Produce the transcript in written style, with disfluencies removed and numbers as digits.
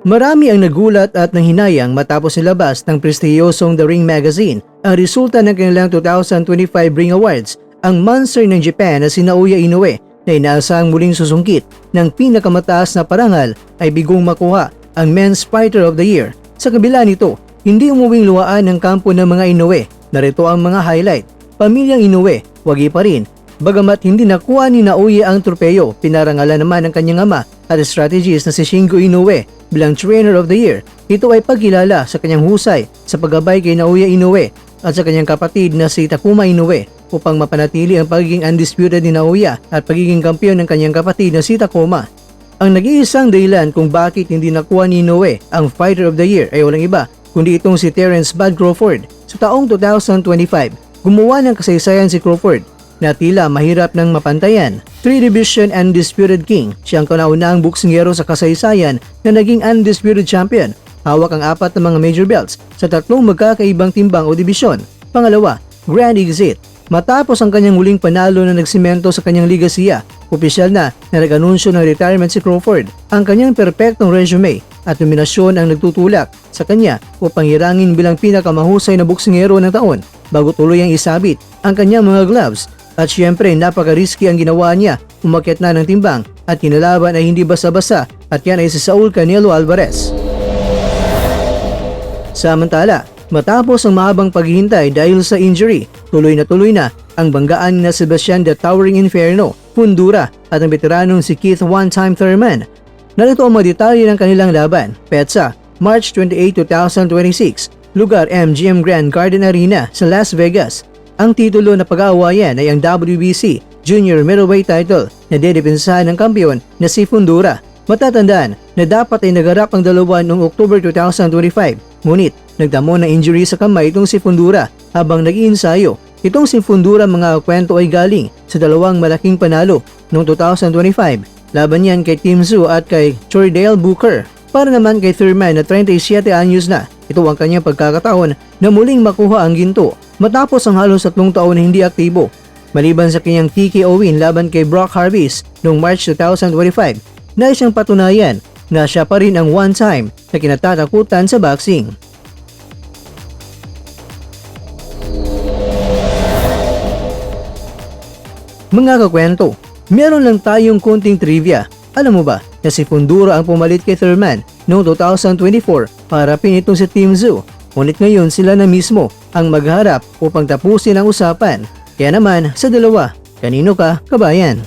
Marami ang nagulat at nanghinayang matapos nilabas ng prestiyosong The Ring Magazine ang resulta ng kanilang 2025 Ring Awards. Ang monster ng Japan na si Naoya Inoue na inaasahang muling susungkit ng pinakamataas na parangal ay bigong makuha ang Men's Fighter of the Year. Sa kabila nito, hindi umuwing luwaan ng kampo ng mga Inoue. Narito ang mga highlight. Pamilyang Inoue, wagi pa rin. Bagamat hindi nakuha ni Naoya ang tropeyo, pinarangalan naman ng kanyang ama at strategist na si Shingo Inoue bilang Trainer of the Year. Ito ay pagkilala sa kanyang husay sa paggabay kay Naoya Inoue at sa kanyang kapatid na si Takuma Inoue upang mapanatili ang pagiging undisputed ni Naoya at pagiging kampiyon ng kanyang kapatid na si Takuma. Ang nag-iisang dahilan kung bakit hindi nakuha ni Inoue ang Fighter of the Year ay walang iba kundi itong si Terence "Bud" Crawford. Sa taong 2025, gumawa ng kasaysayan si Crawford na tila mahirap ng mapantayan. 3-division undisputed king, siyang kauna-unahang boksingero sa kasaysayan na naging undisputed champion. Hawak ang 4 na mga major belts sa 3 magkakaibang timbang o dibisyon. Pangalawa, Grand Exit. Matapos ang kanyang huling panalo na nagsimento sa kanyang ligasiya, opisyal na nag-anunsyo ng retirement si Crawford. Ang kanyang perpektong resume at nominasyon ang nagtutulak sa kanya upang hirangin bilang pinakamahusay na boksingero ng taon bago tuloy ang isabit ang kanyang mga gloves. At syempre, napaka-risky ang ginawa niya, umakyat na ng timbang at kinalaban ay hindi basa-basa at yan ay si Saul Canelo Alvarez. Samantala, matapos ang mahabang paghihintay dahil sa injury, tuloy na ang banggaan na Sebastian the Towering Inferno, Fundura at ang veteranong si Keith "One-Time" Thurman. Narito ang mga detalye ng kanilang laban. Petsa, March 28, 2026, lugar MGM Grand Garden Arena sa Las Vegas. Ang titulo na pag-aawayan ay ang WBC Junior Middleweight title na dedepensahan ng kampiyon na si Fundura. Matatandaan na dapat ay nagarap ang dalawa noong October 2025, ngunit nagdamo ng injury sa kamay itong si Fundura habang nag-iinsayo. Itong si Fundura mga kwento ay galing sa dalawang malaking panalo noong 2025. Laban yan kay Tim Tszyu at kay Chordale Booker. Para naman kay Thurman na 37 anyos na, ito ang kanyang pagkakataon na muling makuha ang ginto matapos ang halos 3 taon na hindi aktibo. Maliban sa kanyang TKO win laban kay Brock Harvis noong March 2025, nais siyang patunayan na siya pa rin ang one-time na kinatatakutan sa boxing. Mga kakwento, meron lang tayong konting trivia. Alam mo ba na si Fundura ang pumalit kay Thurman noong 2024 para harapin itong si Tim Tszyu? Ngunit ngayon sila na mismo ang magharap upang tapusin ang usapan. Kaya naman sa dalawa, kanino ka, kabayan?